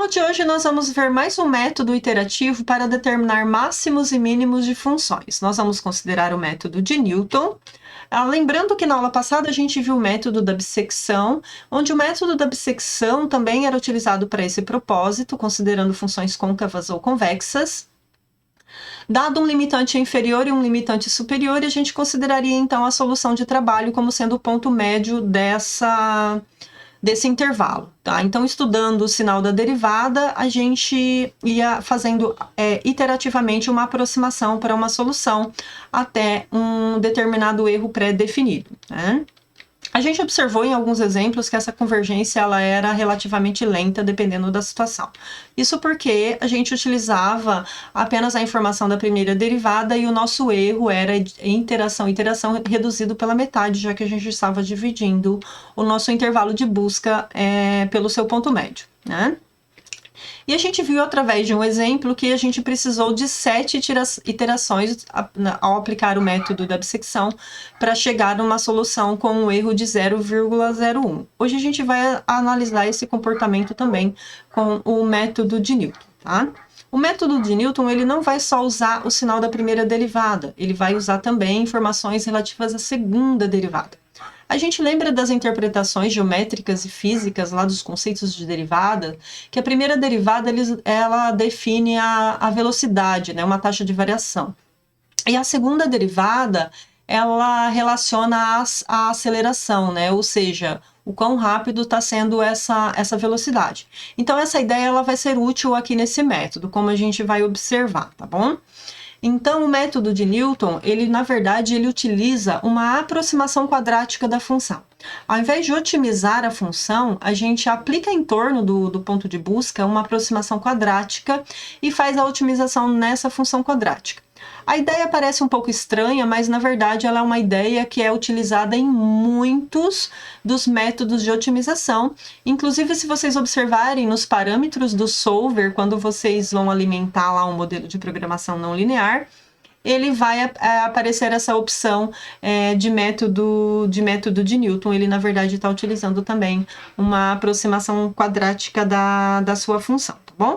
aula de hoje nós vamos ver mais um método iterativo para determinar máximos e mínimos de funções. Nós vamos considerar o método de Newton. Lembrando que na aula passada a gente viu o método da bissecção, onde o método da bissecção também era utilizado para esse propósito, considerando funções côncavas ou convexas. Dado um limitante inferior e um limitante superior, a gente consideraria então a solução de trabalho como sendo o ponto médio desse intervalo, tá? Então, estudando o sinal da derivada, a gente ia fazendo iterativamente uma aproximação para uma solução até um determinado erro pré-definido, né? A gente observou em alguns exemplos que essa convergência ela era relativamente lenta, dependendo da situação. Isso porque a gente utilizava apenas a informação da primeira derivada e o nosso erro era interação reduzido pela metade, já que a gente estava dividindo o nosso intervalo de busca pelo seu ponto médio, né? E a gente viu através de um exemplo que a gente precisou de 7 iterações ao aplicar o método da bissecção para chegar a uma solução com um erro de 0,01. Hoje a gente vai analisar esse comportamento também com o método de Newton, tá? O método de Newton ele não vai só usar o sinal da primeira derivada, ele vai usar também informações relativas à segunda derivada. A gente lembra das interpretações geométricas e físicas lá dos conceitos de derivada, que a primeira derivada ela define a velocidade, né, uma taxa de variação. E a segunda derivada, ela relaciona a aceleração, né, ou seja, o quão rápido está sendo essa velocidade. Então, essa ideia ela vai ser útil aqui nesse método, como a gente vai observar, tá bom? Então, o método de Newton, na verdade, ele utiliza uma aproximação quadrática da função. Ao invés de otimizar a função, a gente aplica em torno do ponto de busca uma aproximação quadrática e faz a otimização nessa função quadrática. A ideia parece um pouco estranha, mas na verdade ela é uma ideia que é utilizada em muitos dos métodos de otimização. Inclusive, se vocês observarem nos parâmetros do solver, quando vocês vão alimentar lá um modelo de programação não linear, ele vai aparecer essa opção de método de Newton. Ele, na verdade, está utilizando também uma aproximação quadrática da sua função, tá bom?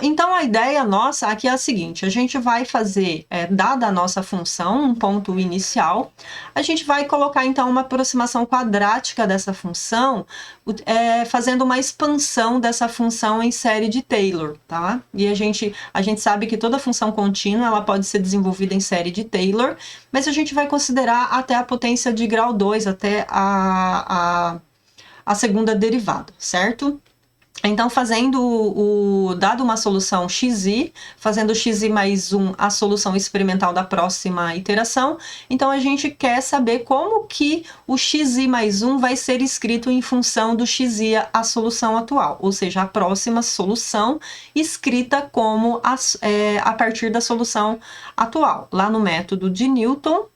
Então, a ideia nossa aqui é a seguinte, a gente vai fazer, dada a nossa função, um ponto inicial, a gente vai colocar, então, uma aproximação quadrática dessa função, fazendo uma expansão dessa função em série de Taylor, tá? E a gente sabe que toda função contínua, ela pode ser desenvolvida em série de Taylor, mas a gente vai considerar até a potência de grau 2, até a segunda derivada, certo? Então, dado uma solução xi, fazendo xi mais 1 a solução experimental da próxima iteração, então a gente quer saber como que o xi mais 1 vai ser escrito em função do xi a solução atual, ou seja, a próxima solução escrita como a partir da solução atual. Lá no método de Newton,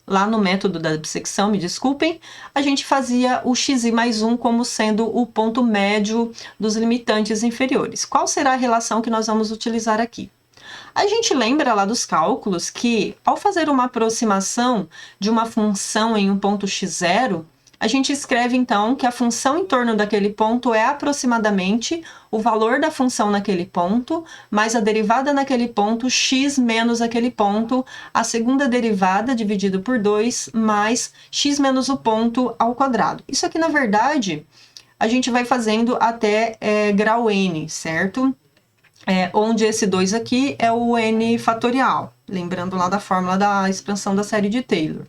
lá no método da bissecção, me desculpem, a gente fazia o xi mais 1 como sendo o ponto médio dos limitantes inferiores. Qual será a relação que nós vamos utilizar aqui? A gente lembra lá dos cálculos que, ao fazer uma aproximação de uma função em um ponto x0, a gente escreve, então, que a função em torno daquele ponto é aproximadamente o valor da função naquele ponto, mais a derivada naquele ponto, x menos aquele ponto, a segunda derivada dividido por 2, mais x menos o ponto ao quadrado. Isso aqui, na verdade, a gente vai fazendo até grau n, certo? Onde esse 2 aqui é o n fatorial, lembrando lá da fórmula da expansão da série de Taylor.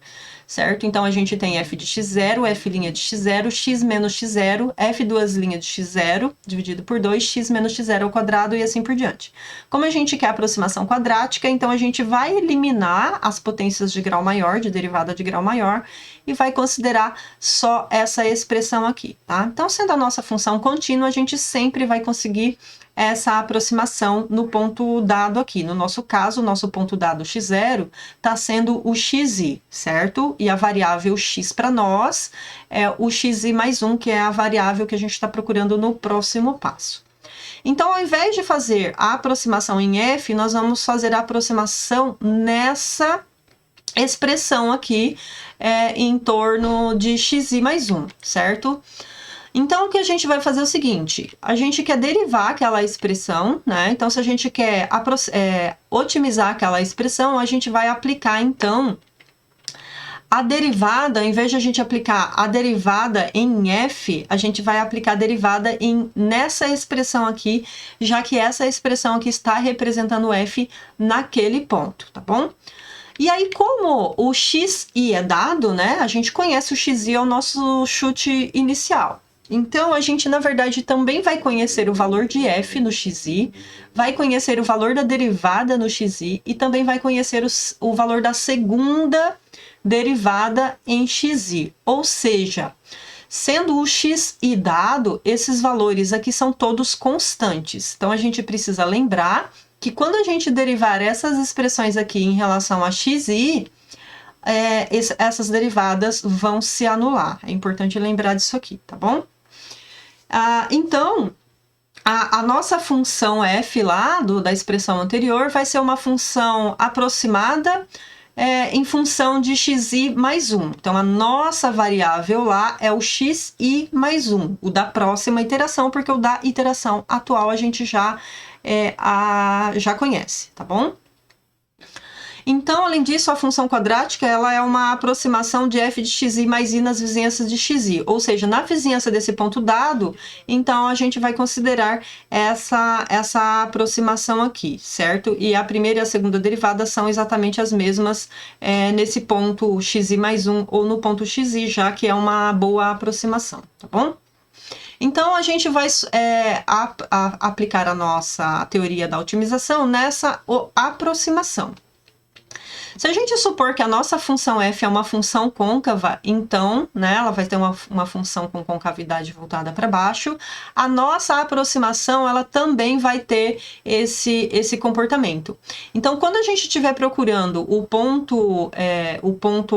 Certo? Então, a gente tem f de x0, f' de x0, x menos x0, f duas linhas de x0, dividido por 2, x menos x0 ao quadrado e assim por diante. Como a gente quer aproximação quadrática, então a gente vai eliminar as potências de grau maior, de derivada de grau maior, e vai considerar só essa expressão aqui, tá? Então, sendo a nossa função contínua, a gente sempre vai conseguir essa aproximação no ponto dado aqui. No nosso caso, o nosso ponto dado x0 está sendo o xi, certo? E a variável x para nós é o xi mais 1, que é a variável que a gente está procurando no próximo passo. Então, ao invés de fazer a aproximação em f, nós vamos fazer a aproximação nessa expressão aqui em torno de xi mais 1, certo? Então, o que a gente vai fazer é o seguinte, a gente quer derivar aquela expressão, né? Então, se a gente quer otimizar aquela expressão, a gente vai aplicar, então, a derivada, em vez de a gente aplicar a derivada em f, a gente vai aplicar a derivada nessa expressão aqui, já que essa expressão aqui está representando f naquele ponto, tá bom? E aí, como o xi é dado, né? A gente conhece o xi, é o nosso chute inicial. Então, a gente, na verdade, também vai conhecer o valor de f no xi, vai conhecer o valor da derivada no xi e também vai conhecer o valor da segunda derivada em xi. Ou seja, sendo o xi dado, esses valores aqui são todos constantes. Então, a gente precisa lembrar que quando a gente derivar essas expressões aqui em relação a xi, essas derivadas vão se anular. É importante lembrar disso aqui, tá bom? Então, a nossa função f lá da expressão anterior vai ser uma função aproximada em função de xi mais 1. Então, a nossa variável lá é o xi mais 1, o da próxima iteração, porque o da iteração atual a gente já conhece, tá bom? Então, além disso, a função quadrática ela é uma aproximação de f de xi mais i nas vizinhanças de xi, ou seja, na vizinhança desse ponto dado, então a gente vai considerar essa aproximação aqui, certo? E a primeira e a segunda derivada são exatamente as mesmas nesse ponto xi mais 1 ou no ponto xi, já que é uma boa aproximação, tá bom? Então, a gente vai aplicar a nossa teoria da otimização nessa aproximação. Se a gente supor que a nossa função f é uma função côncava, então, né, ela vai ter uma função com concavidade voltada para baixo, a nossa aproximação, ela também vai ter esse comportamento. Então, quando a gente estiver procurando o ponto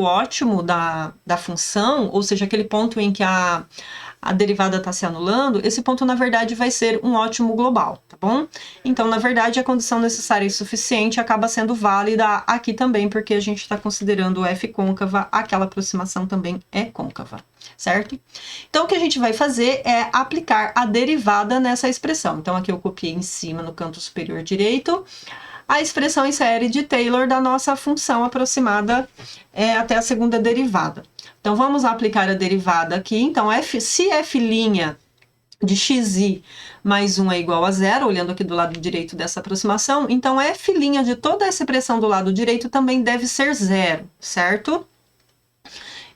ótimo da função, ou seja, aquele ponto em que a derivada está se anulando, esse ponto, na verdade, vai ser um ótimo global, tá bom? Então, na verdade, a condição necessária e suficiente acaba sendo válida aqui também, porque a gente está considerando o f côncava, aquela aproximação também é côncava, certo? Então, o que a gente vai fazer é aplicar a derivada nessa expressão. Então, aqui eu copiei em cima, no canto superior direito, a expressão em série de Taylor da nossa função aproximada até a segunda derivada. Então, vamos aplicar a derivada aqui. Então, se f' de xi mais 1 é igual a 0, olhando aqui do lado direito dessa aproximação, então f' de toda essa expressão do lado direito também deve ser 0, certo?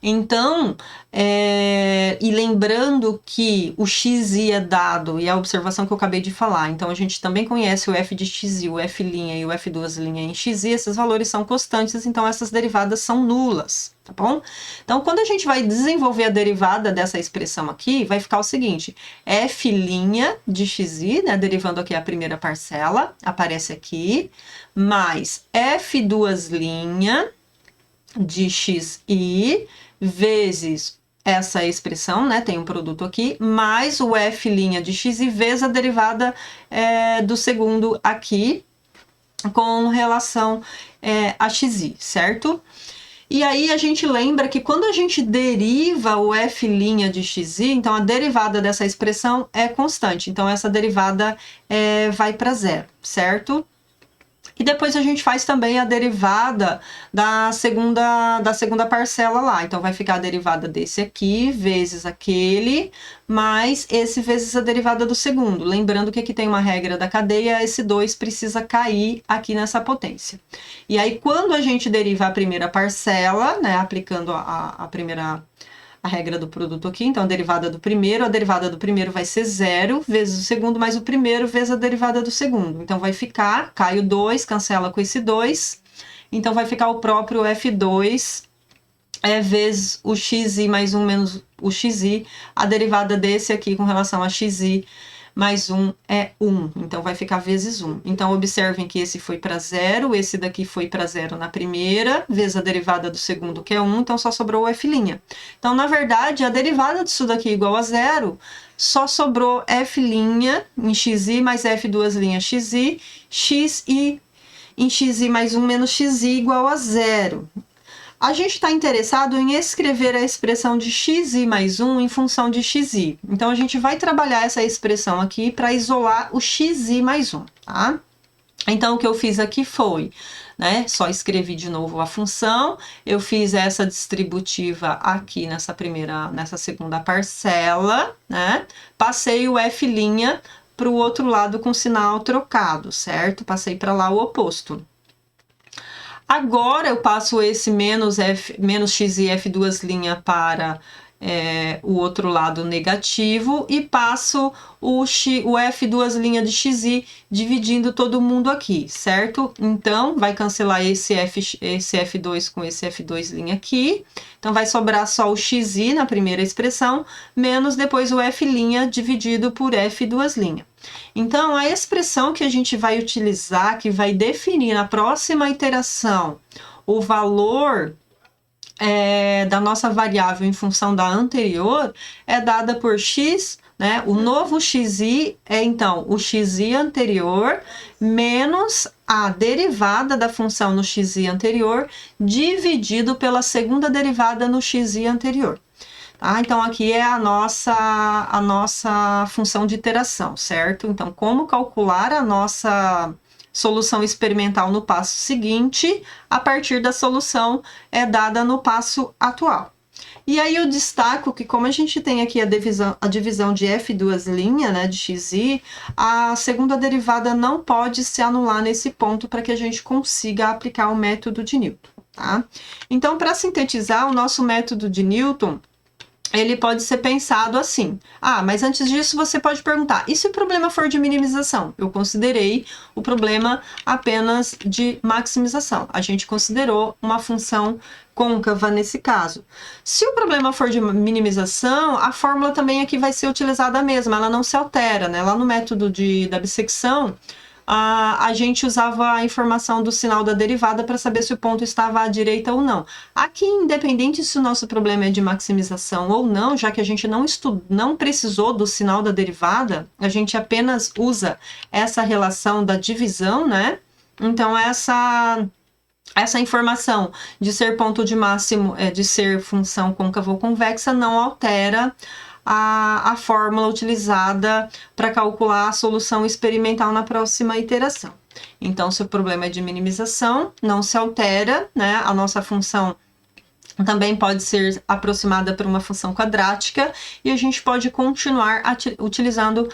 Então, e lembrando que o xi é dado, e a observação que eu acabei de falar, então a gente também conhece o f de xi, o f' e o f' em xi, esses valores são constantes, então essas derivadas são nulas, tá bom? Então, quando a gente vai desenvolver a derivada dessa expressão aqui, vai ficar o seguinte, f' de xi, né, derivando aqui a primeira parcela, aparece aqui, mais f' de xi, vezes essa expressão, né, tem um produto aqui, mais o f' de xi vezes a derivada do segundo aqui, com relação a xi, certo? E aí a gente lembra que quando a gente deriva o f' de xi, então a derivada dessa expressão é constante, então essa derivada vai para 0, certo? E depois a gente faz também a derivada da segunda parcela lá. Então, vai ficar a derivada desse aqui, vezes aquele, mais esse vezes a derivada do segundo. Lembrando que aqui tem uma regra da cadeia, esse 2 precisa cair aqui nessa potência. E aí, quando a gente deriva a primeira parcela, né, aplicando a regra do produto aqui, então a derivada do primeiro vai ser 0 vezes o segundo, mais o primeiro vezes a derivada do segundo. Então vai ficar, cai o 2, cancela com esse 2, então vai ficar o próprio f2 vezes o xi mais 1 menos o xi, a derivada desse aqui com relação a xi mais 1 é 1, então vai ficar vezes 1. Então, observem que esse foi para 0, esse daqui foi para 0 na primeira, vezes a derivada do segundo, que é 1, então só sobrou o f'. Então, na verdade, a derivada disso daqui igual a 0, só sobrou f' em xi mais f' xi em xi mais 1 menos xi igual a 0. A gente está interessado em escrever a expressão de xi mais 1 em função de xi. Então, a gente vai trabalhar essa expressão aqui para isolar o xi mais 1, tá? Então, o que eu fiz aqui foi, né, só escrevi de novo a função, eu fiz essa distributiva aqui nessa segunda parcela, né? Passei o f' para o outro lado com sinal trocado, certo? Passei para lá o oposto. Agora eu passo esse menos x e f' para o outro lado negativo e passo o f de xi dividindo todo mundo aqui, certo? Então, vai cancelar esse f2 com esse f2' aqui. Então, vai sobrar só o xi na primeira expressão, menos depois o f' dividido por f'. Então, a expressão que a gente vai utilizar, que vai definir na próxima iteração o valor da nossa variável em função da anterior, é dada por x, né? O novo xi é, então, o xi anterior menos a derivada da função no xi anterior dividido pela segunda derivada no xi anterior. Tá? Então, aqui é a nossa função de iteração, certo? Então, como calcular a nossa solução experimental no passo seguinte, a partir da solução dada no passo atual. E aí eu destaco que, como a gente tem aqui a divisão de f', né, de xi, a segunda derivada não pode se anular nesse ponto para que a gente consiga aplicar o método de Newton, tá? Então, para sintetizar, o nosso método de Newton, ele pode ser pensado assim. Ah, mas antes disso você pode perguntar, e se o problema for de minimização? Eu considerei o problema apenas de maximização. A gente considerou uma função côncava nesse caso. Se o problema for de minimização, a fórmula também aqui vai ser utilizada a mesma, ela não se altera, né? Lá no método da bissecção, a gente usava a informação do sinal da derivada para saber se o ponto estava à direita ou não. Aqui, independente se o nosso problema é de maximização ou não, já que a gente não precisou do sinal da derivada, a gente apenas usa essa relação da divisão, né? Então, essa informação de ser ponto de máximo, de ser função côncava ou convexa, não altera a fórmula utilizada para calcular a solução experimental na próxima iteração. Então, se o problema é de minimização, não se altera, né? A nossa função também pode ser aproximada por uma função quadrática e a gente pode continuar utilizando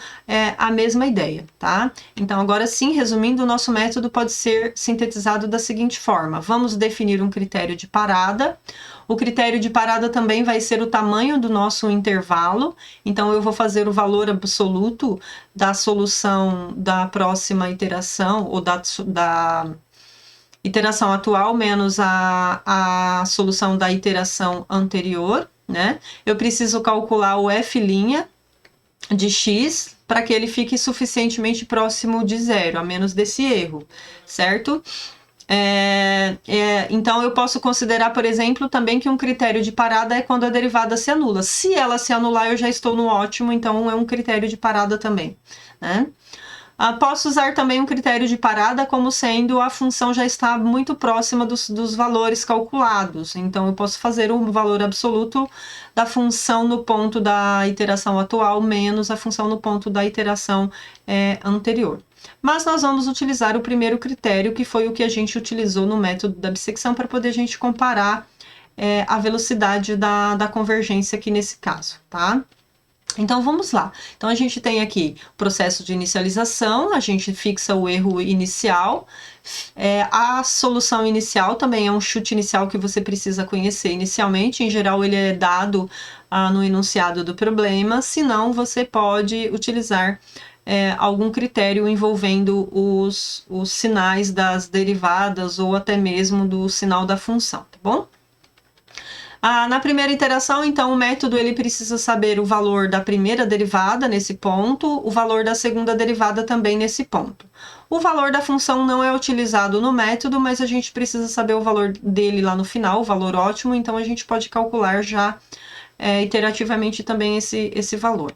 a mesma ideia, tá? Então, agora sim, resumindo, o nosso método pode ser sintetizado da seguinte forma. Vamos definir um critério de parada. O critério de parada também vai ser o tamanho do nosso intervalo. Então, eu vou fazer o valor absoluto da solução da próxima iteração ou da iteração atual menos a solução da iteração anterior, né? Eu preciso calcular o f' de x para que ele fique suficientemente próximo de zero, a menos desse erro, certo? Então, eu posso considerar, por exemplo, também que um critério de parada é quando a derivada se anula. Se ela se anular, eu já estou no ótimo, então é um critério de parada também, né? Posso usar também um critério de parada como sendo a função já está muito próxima dos valores calculados. Então, eu posso fazer um valor absoluto da função no ponto da iteração atual menos a função no ponto da iteração anterior. Mas nós vamos utilizar o primeiro critério, que foi o que a gente utilizou no método da bissecção, para poder a gente comparar a velocidade da convergência aqui nesse caso, tá? Então, vamos lá. Então, a gente tem aqui o processo de inicialização, a gente fixa o erro inicial. A solução inicial também é um chute inicial que você precisa conhecer inicialmente. Em geral, ele é dado no enunciado do problema, senão você pode utilizar algum critério envolvendo os sinais das derivadas ou até mesmo do sinal da função, tá bom? Na primeira iteração, então, o método ele precisa saber o valor da primeira derivada nesse ponto, o valor da segunda derivada também nesse ponto. O valor da função não é utilizado no método, mas a gente precisa saber o valor dele lá no final, o valor ótimo, então a gente pode calcular já iterativamente também esse valor.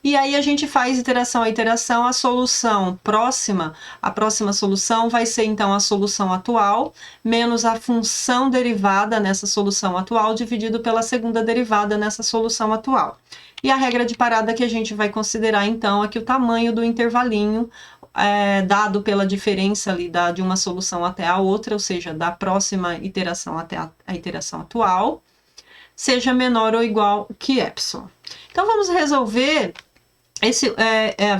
E aí a gente faz iteração a iteração, a solução próxima, a próxima solução vai ser então a solução atual, menos a função derivada nessa solução atual, dividido pela segunda derivada nessa solução atual. E a regra de parada que a gente vai considerar então é que o tamanho do intervalinho dado pela diferença ali de uma solução até a outra, ou seja, da próxima iteração até a iteração atual, seja menor ou igual que epsilon. Então vamos resolver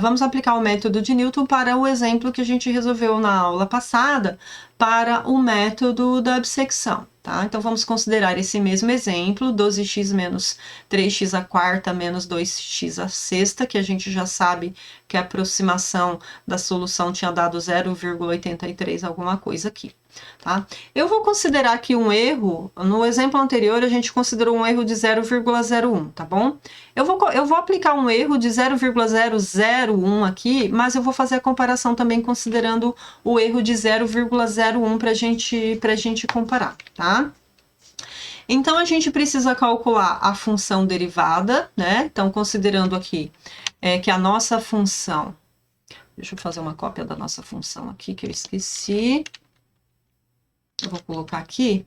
vamos aplicar o método de Newton para o exemplo que a gente resolveu na aula passada, para o método da bissecção. Tá? Então, vamos considerar esse mesmo exemplo, 12x menos 3x à quarta menos 2x à sexta, que a gente já sabe que a aproximação da solução tinha dado 0,83 alguma coisa aqui. Tá? Eu vou considerar aqui um erro, no exemplo anterior a gente considerou um erro de 0,01, tá bom? Eu vou aplicar um erro de 0,001 aqui, mas eu vou fazer a comparação também considerando o erro de 0,01 para a gente comparar, tá? Então, a gente precisa calcular a função derivada, né? Então, considerando aqui que a nossa função... Deixa eu fazer uma cópia da nossa função aqui, que eu esqueci. Eu vou colocar aqui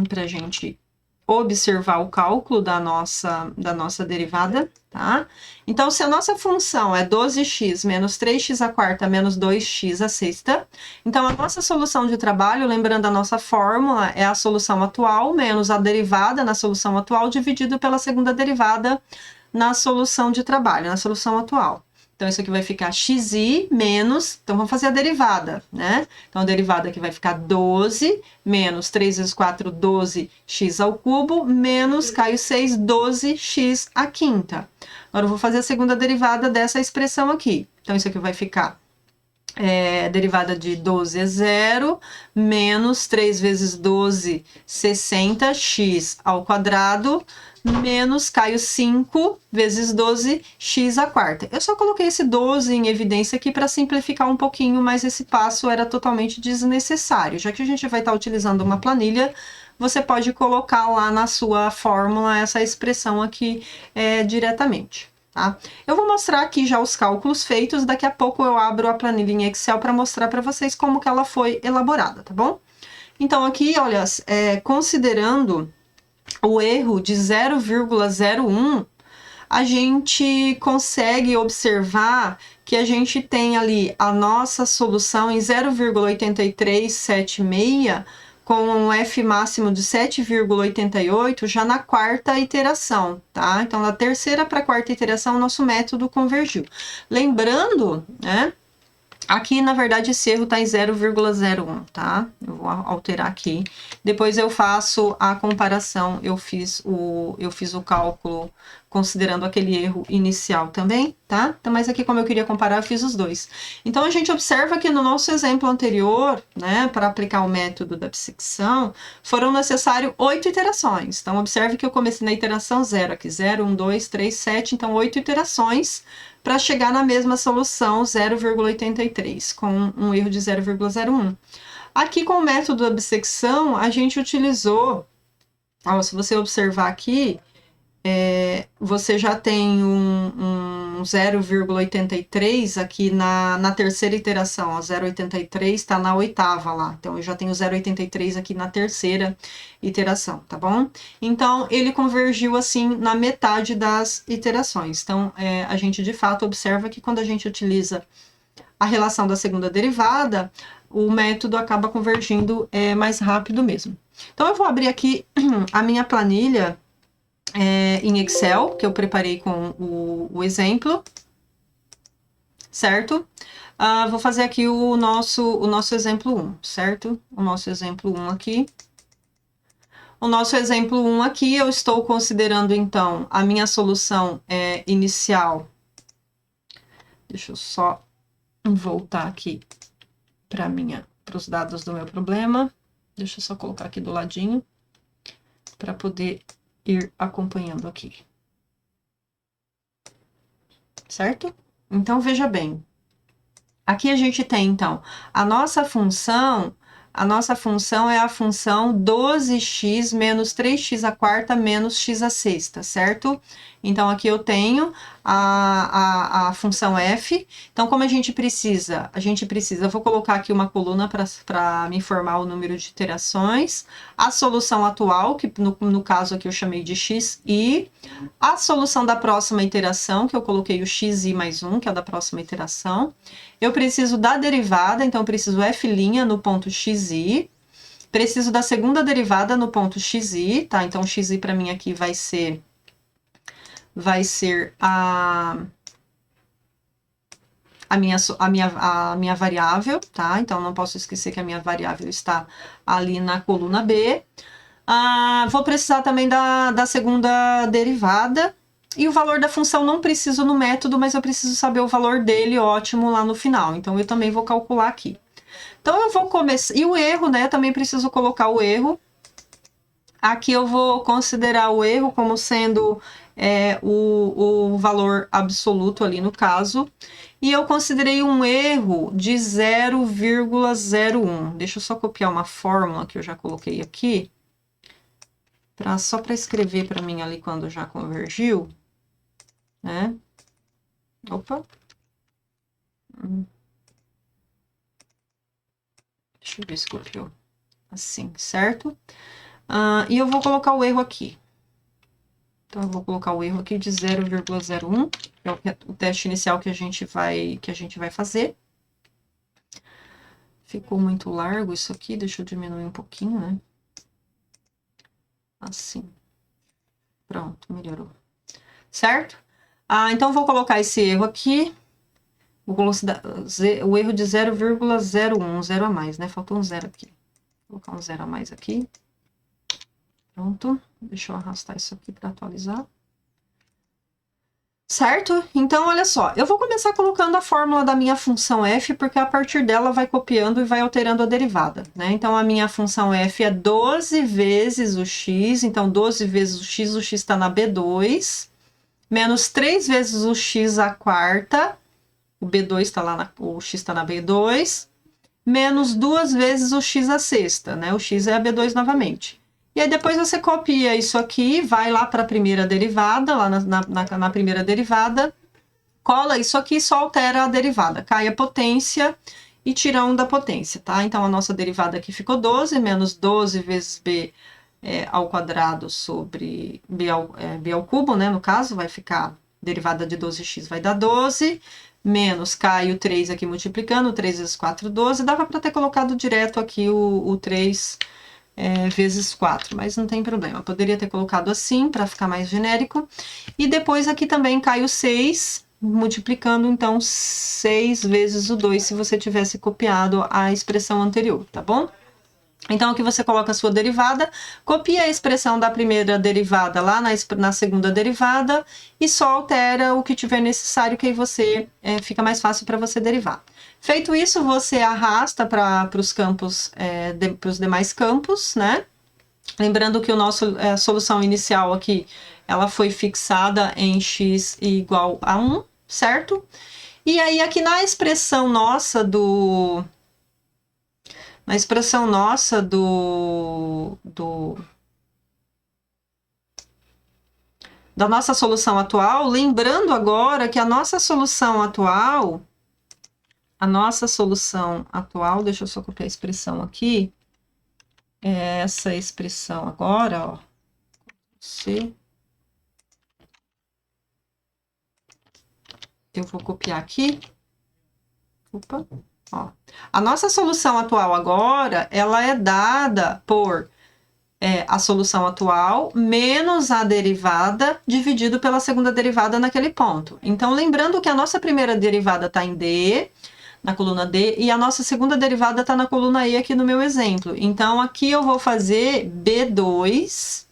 para a gente observar o cálculo da nossa derivada, tá? Então, se a nossa função é 12x menos 3x à quarta menos 2x à sexta, então a nossa solução de trabalho, lembrando a nossa fórmula, é a solução atual menos a derivada na solução atual dividido pela segunda derivada na solução de trabalho, na solução atual. Então, isso aqui vai ficar xi menos... Então, vamos fazer a derivada, né? Então, a derivada aqui vai ficar 12 menos 3 vezes 4, 12x ao cubo, menos, caiu 6, 12x à quinta. Agora, eu vou fazer a segunda derivada dessa expressão aqui. Então, isso aqui vai ficar... derivada de 12 é 0, menos 3 vezes 12, 60, x ao quadrado, menos, caiu 5 vezes 12, x à quarta. Eu só coloquei esse 12 em evidência aqui para simplificar um pouquinho, mas esse passo era totalmente desnecessário. Já que a gente vai estar utilizando uma planilha, você pode colocar lá na sua fórmula essa expressão aqui diretamente. Tá? Eu vou mostrar aqui já os cálculos feitos, daqui a pouco eu abro a planilha em Excel para mostrar para vocês como que ela foi elaborada, tá bom? Então aqui, olha, considerando o erro de 0,01, a gente consegue observar que a gente tem ali a nossa solução em 0,8376, com um F máximo de 7,88 já na quarta iteração, tá? Então, da terceira para a quarta iteração, o nosso método convergiu. Lembrando, né? Aqui, na verdade, esse erro está em 0,01, tá? Eu vou alterar aqui. Depois eu faço a comparação, eu fiz o cálculo considerando aquele erro inicial também, tá? Então, mas aqui, como eu queria comparar, eu fiz os dois. Então, a gente observa que no nosso exemplo anterior, né, para aplicar o método da bissecção, foram necessárias 8 iterações. Então, observe que eu comecei na iteração 0 aqui, 0, 1, 2, 3, 7, então 8 iterações para chegar na mesma solução 0,83, com um erro de 0,01. Aqui, com o método da bissecção, a gente utilizou, se você observar aqui, você já tem um 0,83 aqui na terceira iteração, ó, 0,83 está na oitava lá, então eu já tenho 0,83 aqui na terceira iteração, tá bom? Então, ele convergiu assim na metade das iterações. Então, a gente de fato observa que quando a gente utiliza a relação da segunda derivada, o método acaba convergindo mais rápido mesmo. Então, eu vou abrir aqui a minha planilha em Excel, que eu preparei com o exemplo, certo? Vou fazer aqui o nosso exemplo 1, certo? O nosso exemplo 1 aqui. O nosso exemplo 1 aqui, eu estou considerando, então, a minha solução inicial. Deixa eu só voltar aqui para os dados do meu problema. Deixa eu só colocar aqui do ladinho, para poder ir acompanhando aqui. Certo? Então, veja bem. Aqui a gente tem, então, a nossa função a nossa função é a função 12x menos 3x à quarta menos x à sexta, certo? Então, aqui eu tenho a função f. Então, como a gente precisa, eu vou colocar aqui uma coluna para me informar o número de iterações, a solução atual, que no caso aqui eu chamei de xi, a solução da próxima iteração, que eu coloquei o xi mais 1, que é a da próxima iteração. Eu preciso da derivada, então eu preciso f' no ponto xi. Preciso da segunda derivada no ponto xi, tá? Então, xi para mim aqui vai ser a minha variável, tá? Então, não posso esquecer que a minha variável está ali na coluna B. Vou precisar também da segunda derivada. E o valor da função não preciso no método, mas eu preciso saber o valor dele, ótimo, lá no final. Então, eu também vou calcular aqui. Então, eu vou começar... E o erro, né? Também preciso colocar o erro. Aqui eu vou considerar o erro como sendo o valor absoluto ali no caso. E eu considerei um erro de 0,01. Deixa eu só copiar uma fórmula que eu já coloquei aqui. Só para escrever para mim ali quando já convergiu. Né? Opa. Deixa eu ver se copiou. Assim, certo? E eu vou colocar o erro aqui. Então, eu vou colocar o erro aqui de 0,01, que é o teste inicial que a gente vai fazer. Ficou muito largo isso aqui, deixa eu diminuir um pouquinho, né? Assim. Pronto, melhorou. Certo? Então, vou colocar esse erro aqui. Vou colocar o erro de 0,01, 0 a mais, né? Faltou um 0 aqui. Vou colocar um 0 a mais aqui. Pronto. Deixa eu arrastar isso aqui para atualizar. Certo? Então, olha só. Eu vou começar colocando a fórmula da minha função f, porque a partir dela vai copiando e vai alterando a derivada, né? Então, a minha função f é 12 vezes o x. Então, 12 vezes o x está na B2. Menos 3 vezes o x à quarta. O B2 está lá, o x está na B2. Menos 2 vezes o x à sexta, né? O x é a B2 novamente. E aí depois você copia isso aqui, vai lá para a primeira derivada, lá na primeira derivada, cola isso aqui e só altera a derivada. Cai a potência e tira 1 da potência, tá? Então, a nossa derivada aqui ficou 12, menos 12 vezes b ao quadrado sobre b ao cubo, né? No caso, vai ficar, derivada de 12x vai dar 12, menos cai o 3 aqui multiplicando, 3 vezes 4, 12. Dava para ter colocado direto aqui o 3... vezes 4, mas não tem problema. Eu poderia ter colocado assim, para ficar mais genérico. E depois aqui também cai o 6, multiplicando, então, 6 vezes o 2, se você tivesse copiado a expressão anterior, tá bom? Então, aqui você coloca a sua derivada, copia a expressão da primeira derivada lá na segunda derivada e só altera o que tiver necessário, que aí você fica mais fácil para você derivar. Feito isso, você arrasta para os campos, para os demais campos, né? Lembrando que a solução inicial aqui, ela foi fixada em x igual a 1, certo? E aí, aqui na expressão nossa da nossa solução atual, lembrando agora que a nossa solução atual, deixa eu só copiar a expressão aqui, essa expressão agora, ó, eu vou copiar aqui, opa, ó. A nossa solução atual agora, ela é dada por a solução atual menos a derivada dividido pela segunda derivada naquele ponto. Então, lembrando que a nossa primeira derivada está em D, na coluna D, e a nossa segunda derivada está na coluna E aqui no meu exemplo. Então, aqui eu vou fazer B2,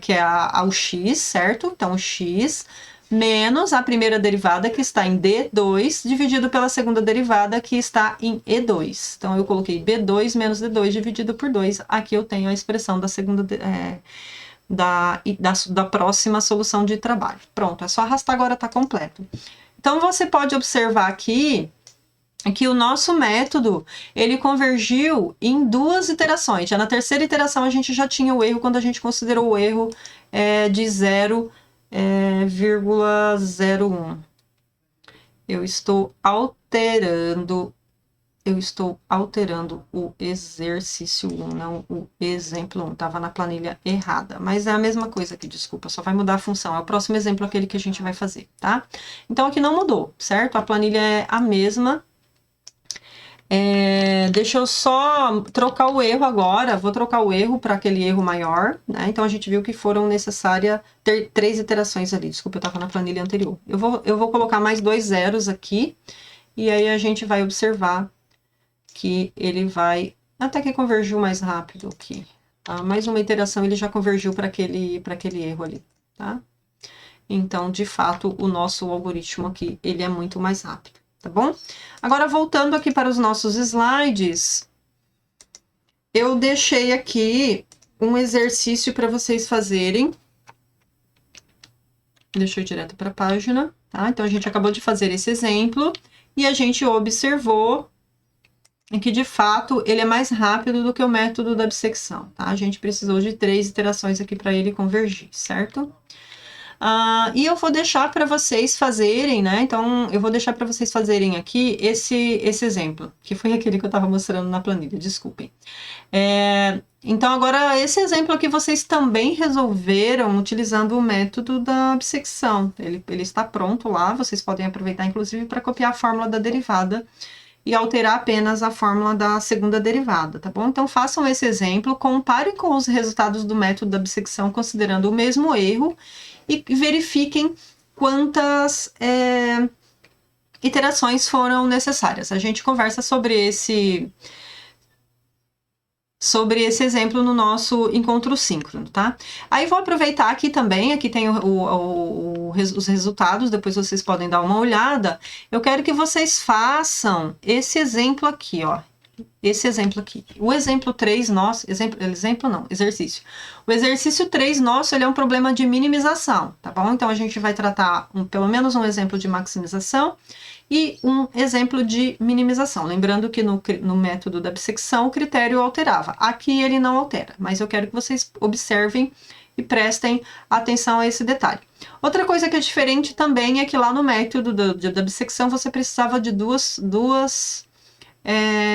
que é o x, certo? Então, o x menos a primeira derivada, que está em D2, dividido pela segunda derivada, que está em E2. Então, eu coloquei B2 menos D2 dividido por 2. Aqui eu tenho a expressão da segunda da próxima solução de trabalho. Pronto, é só arrastar, agora está completo. Então, você pode observar aqui que o nosso método, ele convergiu em 2 iterações. Já na terceira iteração, a gente já tinha o erro quando a gente considerou o erro de 0,01. Eu estou alterando o exercício 1, não o exemplo 1. Estava na planilha errada, mas é a mesma coisa aqui, desculpa, só vai mudar a função. É o próximo exemplo aquele que a gente vai fazer, tá? Então, aqui não mudou, certo? A planilha é a mesma. Deixa eu só trocar o erro agora. Vou trocar o erro para aquele erro maior, né? Então, a gente viu que foram necessárias 3 iterações ali. Desculpa, eu estava na planilha anterior. Eu vou colocar mais 2 zeros aqui, e aí a gente vai observar que ele vai até que convergiu mais rápido aqui. Tá? Mais uma iteração, ele já convergiu para aquele erro ali, tá? Então, de fato, o nosso algoritmo aqui, ele é muito mais rápido, tá bom? Agora, voltando aqui para os nossos slides, eu deixei aqui um exercício para vocês fazerem. Deixa eu ir direto para a página, tá? Então, a gente acabou de fazer esse exemplo e a gente observou que, de fato, ele é mais rápido do que o método da bissecção, tá? A gente precisou de 3 iterações aqui para ele convergir, certo? E eu vou deixar para vocês fazerem, né? Então, eu vou deixar para vocês fazerem aqui esse exemplo, que foi aquele que eu estava mostrando na planilha, desculpem. Então, agora, esse exemplo aqui vocês também resolveram utilizando o método da bissecção. Ele está pronto lá, vocês podem aproveitar, inclusive, para copiar a fórmula da derivada e alterar apenas a fórmula da segunda derivada, tá bom? Então, façam esse exemplo, comparem com os resultados do método da bissecção, considerando o mesmo erro, e verifiquem quantas iterações foram necessárias. A gente conversa sobre esse exemplo no nosso encontro síncrono, tá? Aí vou aproveitar aqui também, aqui tem os resultados, depois vocês podem dar uma olhada. Eu quero que vocês façam esse exemplo aqui, ó. Esse exemplo aqui. O exemplo 3 nosso, exercício. O exercício 3 nosso, ele é um problema de minimização, tá bom? Então, a gente vai tratar pelo menos um exemplo de maximização e um exemplo de minimização. Lembrando que no método da bissecção, o critério alterava. Aqui ele não altera, mas eu quero que vocês observem e prestem atenção a esse detalhe. Outra coisa que é diferente também é que lá no método da bissecção, você precisava de duas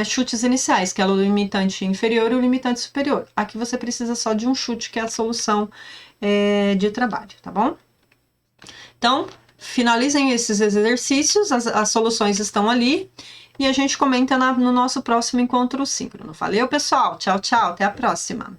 chutes iniciais, que é o limitante inferior e o limitante superior. Aqui você precisa só de um chute, que é a solução de trabalho, tá bom? Então, finalizem esses exercícios, as soluções estão ali, e a gente comenta no nosso próximo encontro síncrono. Valeu, pessoal! Tchau, tchau! Até a próxima!